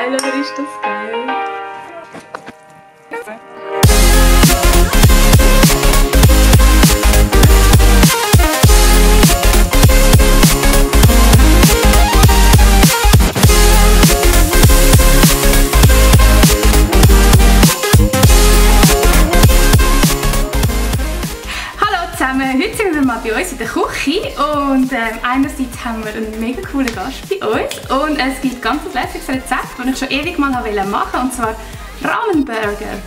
geil oder ist das geil? Heute sind wir mal bei uns in der Küche und einerseits haben wir einen mega coolen Gast bei uns und es gibt ganz ein lässiges Rezept, das ich schon ewig mal machen wollte, und zwar Rahmenburger.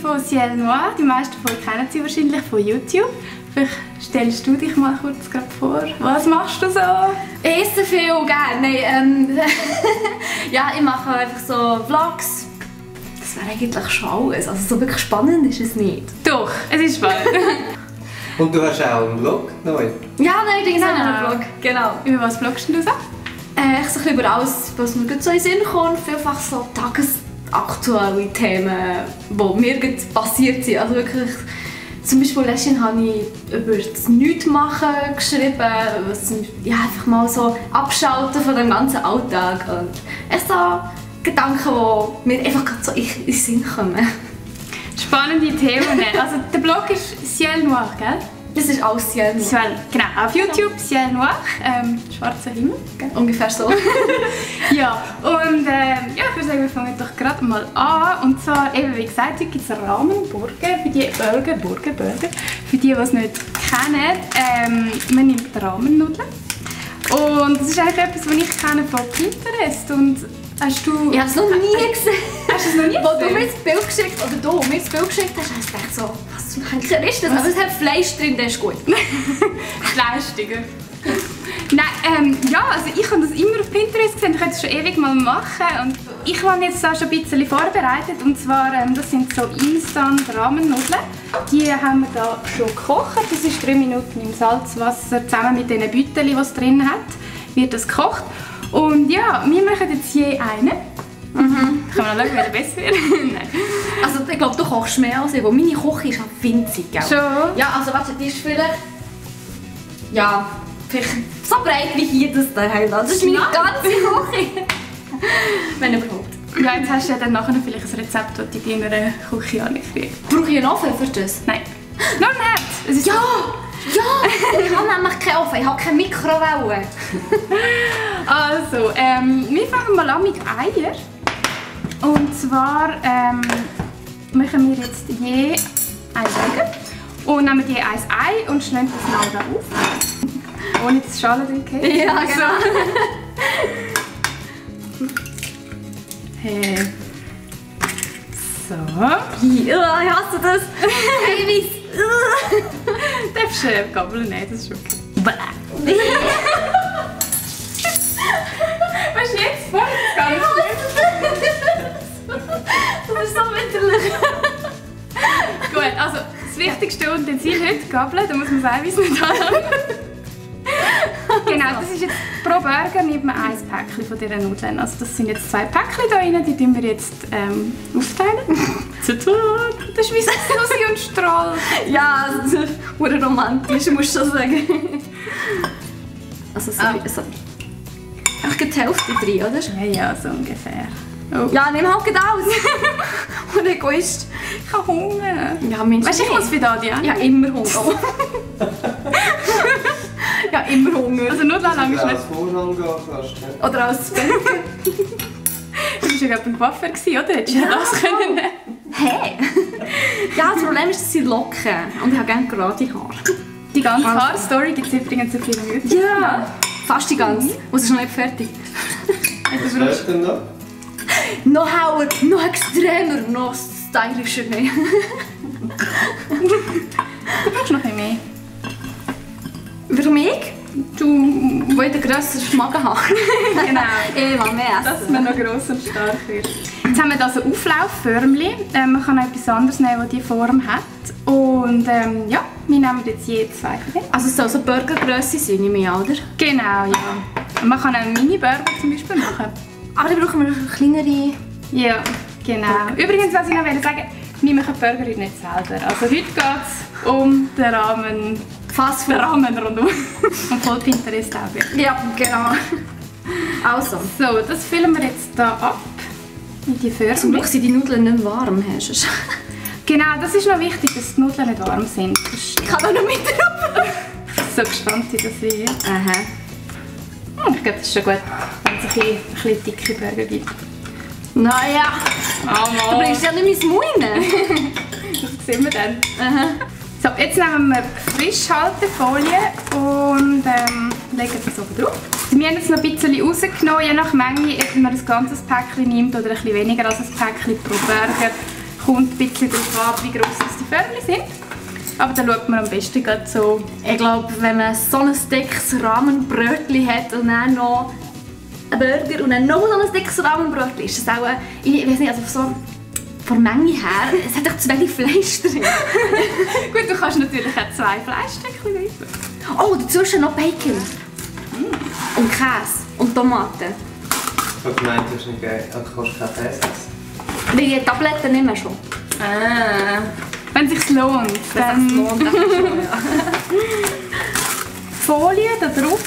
Von Ciel Noir. Die meisten von euch kennen sie wahrscheinlich von YouTube. Vielleicht stellst du dich mal kurz vor. Was machst du so? Ich esse viel gerne. Ja, ich mache einfach so Vlogs. Das wäre eigentlich schon alles. Also so wirklich spannend ist es nicht. Doch, es ist spannend. Und du hast auch einen Vlog neu? Ja, nein, ich habe einen Vlog. Genau. Über was vlogst du so? Ich so über alles, was mir so in den Sinn kommt. Vielfach so aktuelle Themen, die mir passiert sind. Also wirklich, zum Beispiel letztens habe ich über das Nichtmachen geschrieben, ja, einfach mal so abschalten von dem ganzen Alltag und echt so Gedanken, die mir einfach so in den Sinn kommen. Spannende Themen. Also der Blog ist Ciel Noir, gell? Das ist alles Ciel Noir. Genau, auf YouTube Ciel Noir, schwarzer Himmel. Gell? Ungefähr so. Ja, und ja, ich würde sagen, wir fangen doch gerade mal an. Und zwar, eben wie gesagt, heute gibt es Rahmenburger, für die Burger, für die es nicht kennen. Man nimmt Rahmennudeln. Und das ist eigentlich etwas, was ich kenne von Pinterest. Und hast du... Ich habe es noch nie gesehen. Hast du es noch nie gesehen? Als du mir das Bild geschickt, oder du mir das Bild geschickt hast, habe ich gedacht so, was zum Henker ist das? Aber es hat Fleisch drin, das ist gut. Fleischtiger. Nein, ja, also ich habe das immer auf Pinterest gesehen, ich wollte es schon ewig mal machen und ich habe jetzt auch schon ein bisschen vorbereitet, und zwar, das sind so Instant-Rahmennudeln. Die haben wir hier schon gekocht, das ist 3 Minuten im Salzwasser, zusammen mit den Bütchen, die es drin hat, wird das gekocht. Und ja, wir machen jetzt je einen. Können wir noch schauen, wer besser wird? Nein. Also ich glaube, du kochst mehr als ich, weil meine Küche ist halt winzig, gell? Schon? Ja, also warte, die ist vielleicht... Ja, vielleicht so breit wie hier das daheim. Das ist meine ganze Küche. Wenn überhaupt. Ja, jetzt hast du ja dann nachher vielleicht ein Rezept, das du in deiner Küche ankriegst. Brauche ich einen Ofen für das? Nein. Nur ein Herd! Es ist ja! Ja! Ich habe nämlich keinen Ofen, ich habe keine Mikrowelle. Also, wir fangen mal an mit Eier. Und zwar machen wir jetzt je ein Ei und nehmen je ein Ei und schlagen das mal da auf. Ohne das Schalen drin. Ja, genau. Hey. So. Ich hasse das. Eiweiß. Darfst du Gabel nehmen, das ist okay. Was ist jetzt? Voll ganz Du bist so widerlich. Gut, also das wichtigste Utensil heute, Gabel, da muss man das Eiweiß nicht haben. Genau, das ist jetzt pro Burger nimmt man ein Päckchen von diesen Nudeln. Also das sind jetzt 2 Päckchen da rein, die tun wir jetzt aufteilen. Das ist wie Susi und Stroll. Ja, das ist romantisch, muss ich schon sagen. Also so, einfach die Hälfte drin, oder? Ja, so ungefähr. Oh. Ja, nimm halt aus. Und Egoist. Ich habe Hunger. Ja, Mensch. Weißt du, ich muss für da, ja? Ja, immer Hunger. Ja, immer Hunger. Also nur lange ist nicht. Oder als Bäcker. Du warst ja gerade beim Coiffeur, oder? Hättest du das können? Hä? Ja, das Problem ist, dass sie locken. Und ich habe gerne gerade Haare. Die ganze Haarstory gibt es übrigens auf ihrem YouTube. Ja, fast die ganze. Und es ist noch nicht fertig. Was willst du denn noch? Noch hauer, noch extremer, noch stylischer. Du brauchst noch ein bisschen mehr. Für mich? Du willst einen grösseren Magen haben. Genau. Ich will mehr essen. Dass man noch gross und stark wird. Jetzt haben wir hier so Auflaufförmchen. Man kann auch etwas anderes nehmen, das diese Form hat. Und Und ja, wir nehmen jetzt je 2 von denen. Also es soll so Burgergrösse sein, nehme ich an, oder? Genau, ja. Und man kann einen Mini-Burger zum Beispiel machen. Aber dann brauchen wir kleinere... Ja, genau. Übrigens, was ich noch sagen, wir machen die Burger heute nicht selber. Also heute geht es um den Rahmen... Fast Den Rahmen rundum. Und voll Pinterest auch. Ja, genau. Also. So, das füllen wir jetzt hier ab. In die Förmchen. Zum Glück sind die Nudeln nicht warm. Hast. Genau, das ist noch wichtig, dass die Nudeln nicht warm sind. Ich kann auch noch mit drauf. So gespannt, wie das wird. Aha. Ich glaube, das ist schon gut, wenn es ein bisschen dicke Burger gibt. Naja. Oh, du bringst ja nicht mein Mund rein. Das sehen wir dann. Aha. So, jetzt nehmen wir Frischhaltefolie und legen das oben drauf. Wir haben jetzt noch ein bisschen rausgenommen, je nach Menge, ob man ein ganzes Päckchen nimmt oder ein bisschen weniger als ein Päckchen pro Burger. Kommt ein bisschen darauf an, wie gross die Förmchen sind. Aber dann schaut man am besten gerade so. Ich glaube, wenn man so ein dickes Rahmenbrötchen hat und dann noch einen Burger und dann noch so ein dickes Rahmenbrötchen, ist das auch, ich weiß nicht, also so von der Menge her, es hat doch zu wenig Fleisch drin. Gut, du kannst natürlich auch 2 Fleischstückchen rein. Oh, dazwischen noch Bacon. Und Käse und Tomaten. Ich habe gemeint, du hast nicht du kannst keinen Käse essen. Weil die Tabletten nicht mehr schon. Wenn es sich lohnt. Wenn es lohnt, dann schon, ja. Folie da drauf,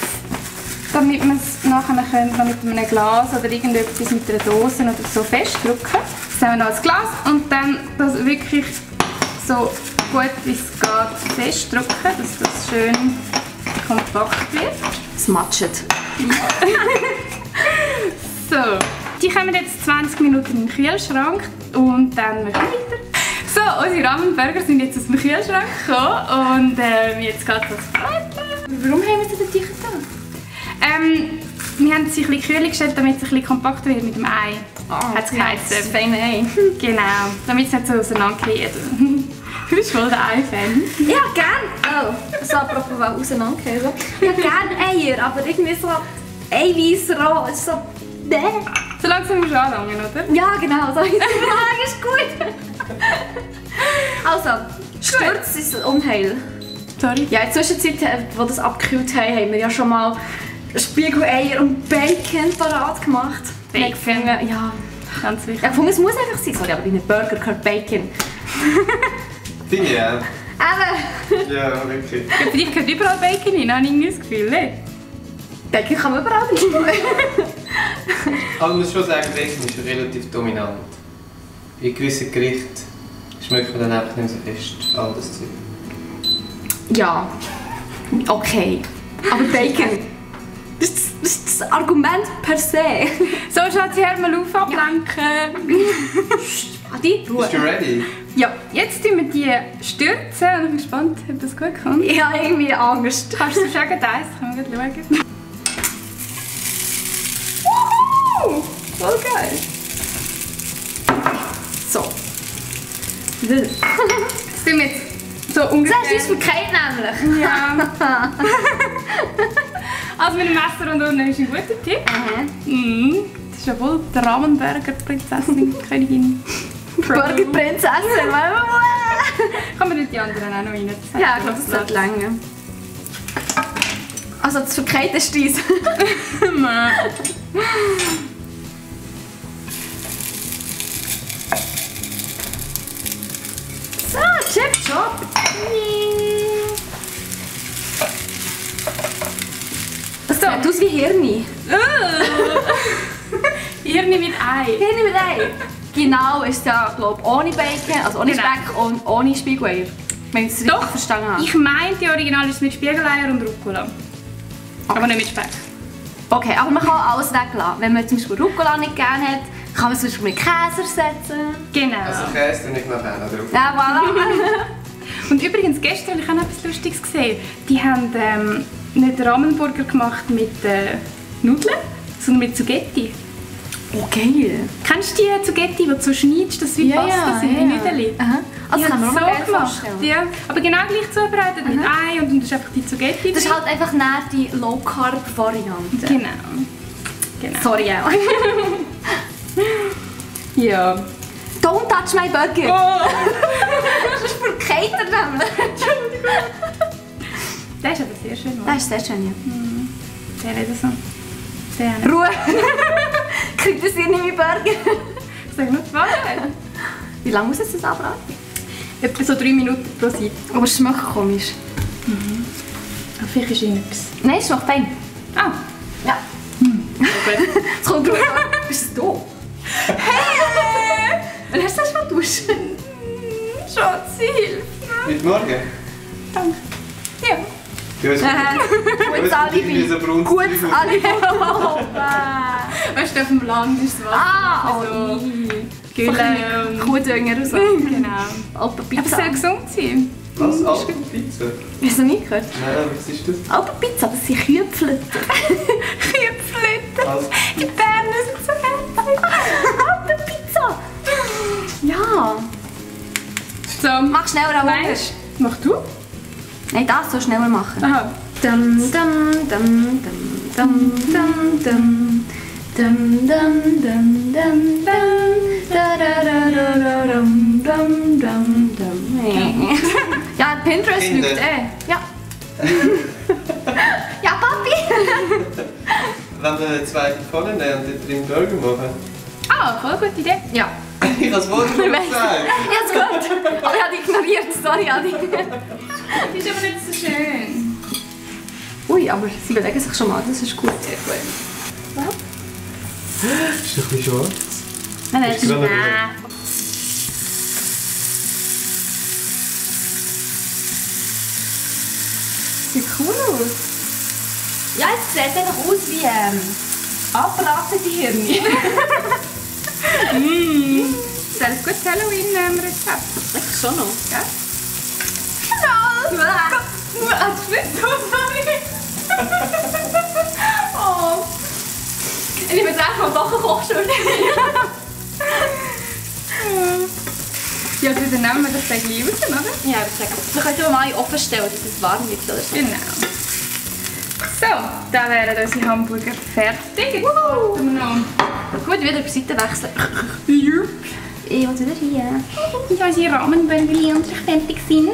damit man es nachher noch mit einem Glas oder irgendetwas mit einer Dose oder so festdrücken. Das nehmen wir noch als Glas und dann das wirklich so gut wie es geht festdrücken, dass das schön kompakt wird. Es matschet. So, die kommen jetzt 20 Minuten in den Kühlschrank und dann machen wir weiter. So, unsere Rahmenburger sind jetzt aus dem Kühlschrank gekommen und jetzt geht das Brötchen. Warum haben wir sie da dicht getan? Wir haben sie ein bisschen kühler gestellt, damit es ein bisschen kompakter wird mit dem Ei. Hat es geheißen. Das feine Ei. Genau, damit es nicht so auseinandergeht. Du bist voll der Ei-Fan. Ja, gern. Oh, so apropos auseinandergehen. Ich habe gerne Eier, aber irgendwie so Eiweiß roh. So, So langsam musst du anlangen, oder? Ja, genau. So ist gut. Also, Sturz ist ein Unheil. Sorry. Ja, in der Zwischenzeit, wo das abgekühlt haben, haben wir ja schon mal Spiegeleier und Bacon parat gemacht. Bacon? Ja. Ganz wichtig. Ich fand, es muss einfach sein. Sorry, aber in einem Burger gehört Bacon. Finde ich auch. Aber Ja, wirklich. Ja, für dich gehört überall Bacon hin, habe ich irgendwie das Gefühl. Nicht? Bacon kann man überall rein. Aber ich muss schon sagen, Bacon ist relativ dominant. In gewissen Gerichten schmeckt man dann einfach nicht so fest all das Zeug. Ja, okay. Aber Bacon, das ist das Argument per se. So, Schatzi, hör mal auf, ablenken. Adi, Ruhe. Bist du ready? Ja, jetzt tun wir die stürzen und ich bin gespannt, ob das gut kommt. Ich habe irgendwie Angst. Kannst du schon eins? Können wir gleich schauen. Voll geil. So. Das tun wir jetzt so ungefähr. Das ist uns verkehrt nämlich. Ja. Also mit dem Messer und unten ist ein guter Tipp. Das ist ja wohl die Rahmenburger-Prinzessin, Königin. Burgerprinzessin. Kann man nicht die anderen auch noch rein? Das Ja, ich glaube, das sollte länger. Also das verkehrte ist dies. So, chip chop. Das sieht aus wie Hirni. Hirni mit Ei. Hirni mit Ei. Genau, ist ja, glaube ich, ohne Bacon, also ohne Genau. Speck und ohne Spiegeleier. Wenn ich es richtig Doch, verstanden habe. ich meine, die Original ist mit Spiegeleier und Rucola. Aber nicht mit Speck. Okay, aber man kann alles weglassen. Wenn man zum Beispiel Rucola nicht gerne hat, kann man es zum Beispiel mit Käse ersetzen. Genau. Also Käse und nicht nachher noch drauf. Ja, voilà. Und übrigens, gestern habe ich auch noch etwas Lustiges gesehen. Die haben nicht Rahmenburger gemacht mit Nudeln, sondern mit Zugetti. Oh, geil. Kennst du die Zugetti, die du so schneidest, dass wie Pasta sind, wie Nudeln? Aha. Also Die kann man haben auch so geil gemacht. vorstellen. Ja, aber genau gleich zubereitet mit Ei und das ist einfach die Zugetti. Das ist halt einfach näher die Low-Carb-Variante. Genau. Sorry auch. Ja. Don't touch my burger. Oh. Das ist verkehrt. Kater nämlich. Der ist aber sehr schön. Das ist sehr schön, ja. Der wieder so. Der. Ruhe! Kriegt das ihr nicht mehr Burger? Sag nur die Wahrheit. Wie lange muss es das abraten? Etwa so 3 Minuten pro Seite. Aber es schmeckt komisch. Aber vielleicht ist irgendetwas. Nein, es schmeckt fein. Ah, Ja. Es kommt drauf an. Bist du da? Hey! Wann hast du das schon geduscht? Schatz, hilf. Mit morgen? Danke. Ja. Ja, es Gutes Alibi. so brunst. Gutes Alibi. Weißt du, auf dem Land ist es was. Ah, so Gülle und Kuhdünger und so. Genau. Alpe Aber es soll Pizza. gesund sein. Was? Alpenpizza? Hast du nicht gehört? Nein, was ist das? Alpe Pizza, das sind Kühlpflötter. Kühlflöte. Also, Die Berner sind so geil. Alpe Pizza. Ja. So, Mach schneller auch weißt du? Mach du? Nein, das so schneller machen. Aha. Dum, dum, dum, dum, dum, dum, dum. Dum, dum, dum, dum, dum. Da, da, da, da, da, dum, dum, dum, dum. Ja, Pinterest Kinder. lügt Ja. Ja, Papi. wenn wir eine zweite Pfanne nehmen und dort drin Burger machen. Ah, voll gute Idee. Ja. Ich habe das Wort schon gesagt. Ja, ist gut. Aber ich habe dich ignoriert. Sorry, Adi. Die ist aber nicht so schön. Ui, aber sie bewegen sich schon mal. Das ist gut. Sehr gut. Ist ein bisschen schwarz. Nein, Ist gerade Sieht cool aus. Ja, es sieht einfach aus wie abgeratete Hirne. Das ist ein gutes Halloween-Rezept. Das schon noch. Ja? Genau! Hast du nicht so sorry? Oh. Ich nehme jetzt einfach mal doch eine Kochschule. Ja, dann nehmen wir das dann gleich raus, oder? Ja, ich würde sagen, wir können mal in den Ofen stellen, dass es warm wird oder so. Genau. So, dann wären unsere Hamburger fertig. Jetzt warten wir noch. Gut, wieder auf die Seite wechseln. Ja. Ich will wieder hier. Und unsere Rahmenbändchen endlich fertig sind.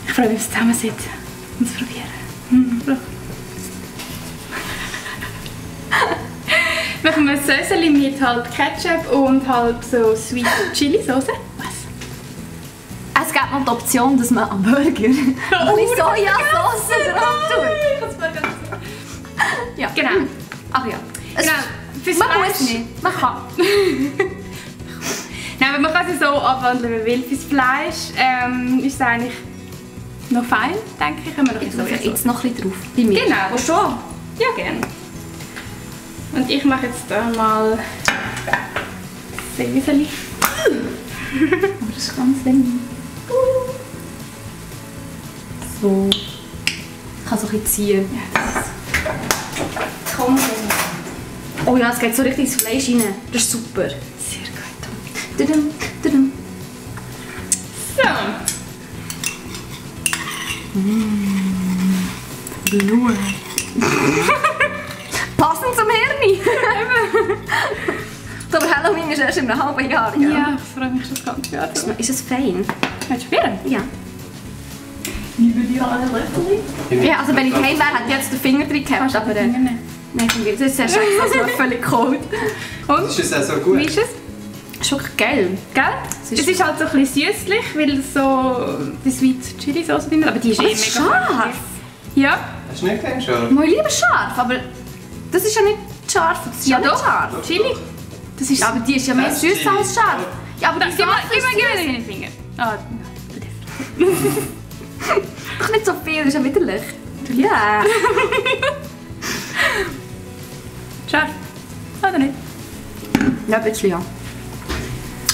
Ich freue mich aufs Zusammensetzen und zu probieren. Machen wir ein Söseli mit halt Ketchup und halt so Sweet Chili Sauce. Was? Es gibt noch die Option, dass man am Burger ein bisschen Sojasauce drauf tut. Ja. Genau. Ach ja. Genau. Fürs Man Fleisch muss nicht. Man kann. Nein, aber man kann es so abwandeln, wie man will. Fürs Fleisch ist es eigentlich noch fein, denke ich. Können wir noch Jetzt, ein bisschen jetzt noch ein bisschen drauf. Bei mir. Genau. Oh, schon. Ja, gerne. Und ich mache jetzt da mal Säseli. Aber das ist ganz wenig. So. Ich kann so ein bisschen ziehen. Ja, das ist Komm. Oh ja, es geht so richtig ins Fleisch rein. Das ist super. sehr gut. Tudum, tudum. So. Blut. Passend zum Hirni. Aber Halloween ist erst in einem halben Jahr. Gell? Ja, ich freue mich schon das ganze Jahr. Ist es fein? Willst du probieren? Ja. Liebe die alle Löffel? Ja, also wenn ich heim wäre, hätte ich jetzt den Finger drin gehabt. Aber nein, das ist ja scheiße, das war völlig kalt. Und? Ist es auch so gut? Wie ist es? Ist wirklich geil. Gell? Es Es ist ist halt so ein bisschen süßlich, weil es so die Sweet Chili Sauce drin hat. Aber die ist Das ist scharf. Ja. Hast du nicht gern scharf? Mal lieber scharf, aber das ist ja nicht scharf. Das ist ja, nicht scharf. Chili. Das ist, aber die ist ja mehr Das süß Chili. als scharf. Ja, aber die Gib mal Sauce ist gerne süß. in den Finger. Ah, Doch nicht so viel, das ist ja widerlich. Ja. scharf. Oder nicht? Ja, ein bisschen ja.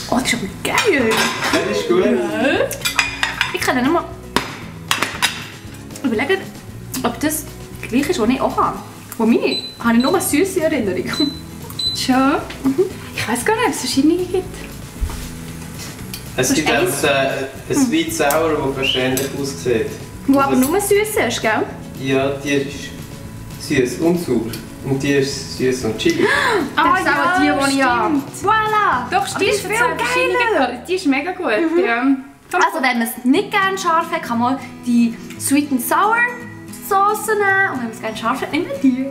Oh, das ist aber geil. Das ist gut. Ich kann dann mal überlegen, ob das gleich ist, was ich auch habe. Wo meine habe ich nur eine süße Erinnerung. Schon? Ich weiß gar nicht, ob es verschiedene gibt. Es gibt auch ein Sweet Sour, das fast ähnlich aussieht. Wo aber nur süß ist, gell? Ja, die ist süß und sauer. Und die ist süß und chili. Das ist auch die ich habe. stimmt. Voilà! Doch, Aber stimmt. die ist viel es hat verschiedene geiler. Qual- Die ist mega gut, ja. Also wenn man es nicht gerne scharf hat, kann man die Sweet and Sour Sauce nehmen. Und wenn man es gerne scharf hat, nimmt man die.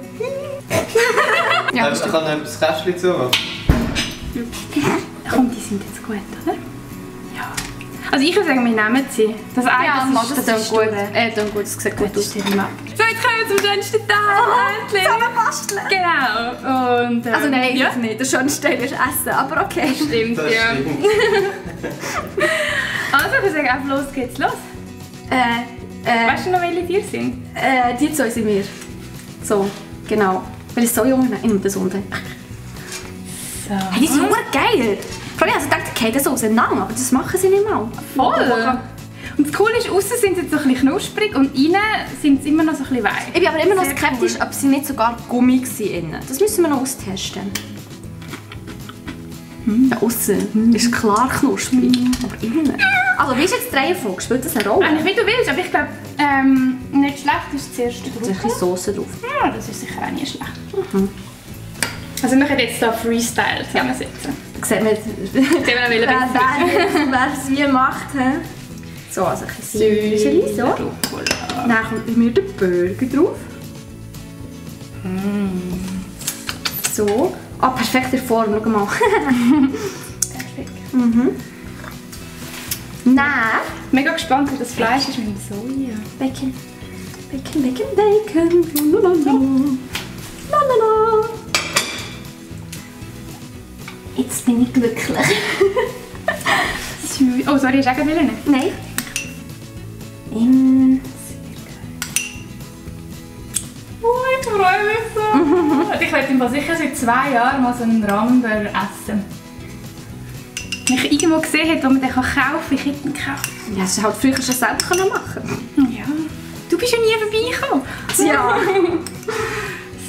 Ja, ich kann noch das Kästchen zumachen. Komm, die sind jetzt gut, oder? Ja. Also ich würde sagen, wir nehmen sie. Das eine, Ja, das ist gut. Gut, das sieht gut aus. So, jetzt kommen wir zum schönsten Teil. Zusammenbasteln! Genau. Und, Also nein, ja. das nicht. Der schönste Teil ist Essen, aber okay. Stimmt, Das ja. stimmt. Also ich würde sagen, einfach los geht's los. Weißt du noch, welche Tiere sind? Die zwei sind wir. So, genau. Weil es so jung ist, ich nehme das unten. So. Hey, die sind super geil! Vor allem, also ich dachte, die gehen so auseinander, aber das machen sie nicht mal. Voll. Und das Coole ist, außen sind sie jetzt so ein bisschen knusprig und innen sind sie immer noch so ein bisschen weich. Ich bin aber immer noch Sehr skeptisch, cool. ob sie nicht sogar Gummi waren. Das müssen wir noch austesten. Ja, aussen ist klar knusprig, aber innen. Also wie ist jetzt die Reihenfolge? Spielt das eine Rolle? Eigentlich wie du willst, aber ich glaube, nicht schlecht ist zuerst Da ist ein bisschen Sauce drauf. Ja, das ist sicher auch nicht schlecht. Also wir können jetzt hier Freestyle zusammensetzen. Sieht man, Wer wer es wie macht. He? So, also ein bisschen Säuschen, so. Rucola. Dann kommt bei mir der Burger drauf. So. Ah, perfekte Form, schau mal. Perfekt. Dann Mega gespannt, wie das Fleisch ist mit dem Soja. Bacon. Bacon, Bacon, Bacon. Lalalala. Lalalala. Jetzt bin ich glücklich. Oh, sorry, hast du auch gerade nicht? Nein. Oh, ich freue mich so. Ich werde im Fall sicher seit 2 Jahren mal so einen Rahmenburger essen. Wenn ich irgendwo gesehen habe, wo man den kaufen kann, ich hätte ihn gekauft. Ja, das halt früher schon selbst machen. Ja. Du bist ja nie vorbeigekommen. Ja.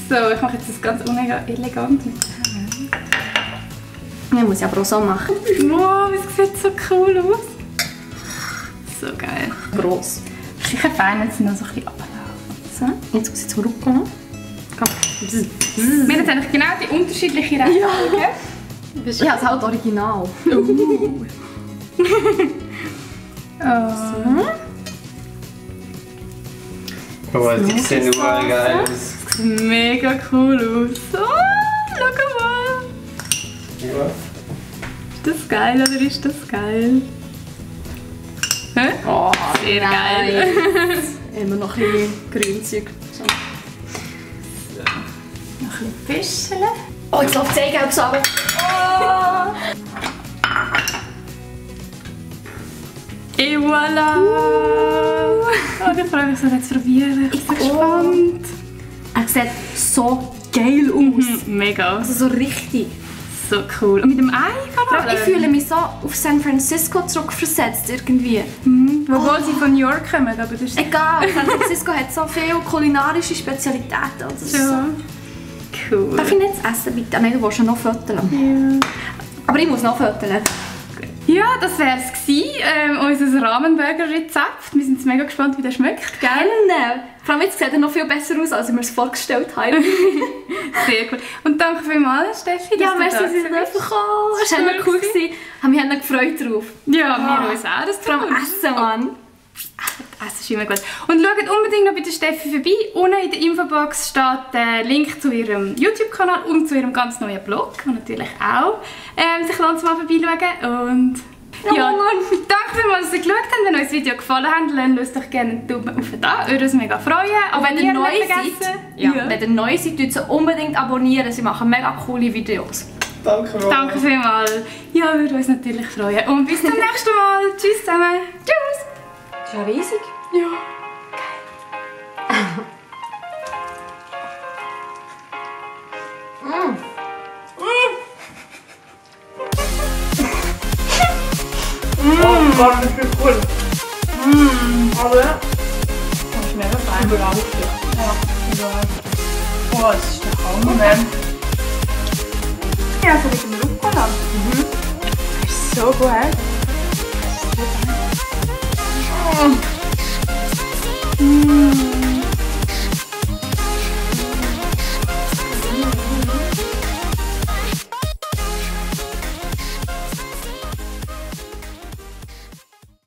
So, ich mache jetzt das ganz unelegant mit den Händen. Ja, muss ich aber auch so machen. Wow, es sieht so cool aus. So geil. Gross. Sicher fein, wenn sie noch so ein bisschen ablaufen. So, jetzt muss ich zum Rucola. Komm. Wir haben eigentlich genau die unterschiedlichen Reihenfolge. Ja, das ist halt original. Oh, die sehen super geil aus. Sieht mega cool aus. Oh, schau mal. Ja. Ist das geil oder ist das geil? Hä? Oh, Sehr geil. Immer noch ein bisschen Grünzeug. So. Noch ein bisschen Fischchen. Oh, jetzt läuft das Eigelb so runter. Oh. Et voilà! Oh, ich freue mich so, das zu probieren. Ich bin so gespannt. Er sieht so geil aus. Mega. Also so richtig. So cool. Und mit dem Ei kann Ich fühle mich so auf San Francisco zurückversetzt irgendwie. Obwohl sie von New York kommen, aber das ist Egal, San Francisco hat so viele kulinarische Spezialitäten. Also das ist so. schon cool. Darf ich nicht das essen, bitte? Nein, du willst ja noch föteln. Ja. Aber ich muss noch föteln. Ja, das wäre es gewesen. Unser Rahmenburger-Rezept. Wir sind mega gespannt, wie das schmeckt, gell? Vor allem jetzt sieht er noch viel besser aus, als wir es vorgestellt haben. Sehr cool. Und danke vielmals, Steffi, Ja, dass merci, du dass da ihr bist. dürfen kommen. Es war Cool echt cool. Wir haben uns gefreut drauf. Ja, wir uns auch. Das Vor allem Essen, Mann. Essen ist immer gut. Und schaut unbedingt noch bei der Steffi vorbei. Unten in der Infobox steht der Link zu ihrem YouTube-Kanal und zu ihrem ganz neuen Blog, wo natürlich auch sich lohnt, mal vorbeischauen. Und ja, danke vielmals, dass ihr geschaut habt. Wenn euch das Video gefallen hat, lasst doch gerne einen Daumen auf da. Würde uns mega freuen. Und wenn ihr neu seid, ja. wenn ihr neu seid, tut sie unbedingt abonnieren. Sie machen mega coole Videos. Danke, Roman. Danke vielmals. Ja, würde uns natürlich freuen. Und bis zum nächsten Mal. Tschüss zusammen. Tschüss. Das ist ja riesig. Ja. Oh Gott, das ist cool. Aber das ist mega fein. Ja, oh, das ist der Hammer. Ja, so mit dem Rucola. Das ist so gut. Mm.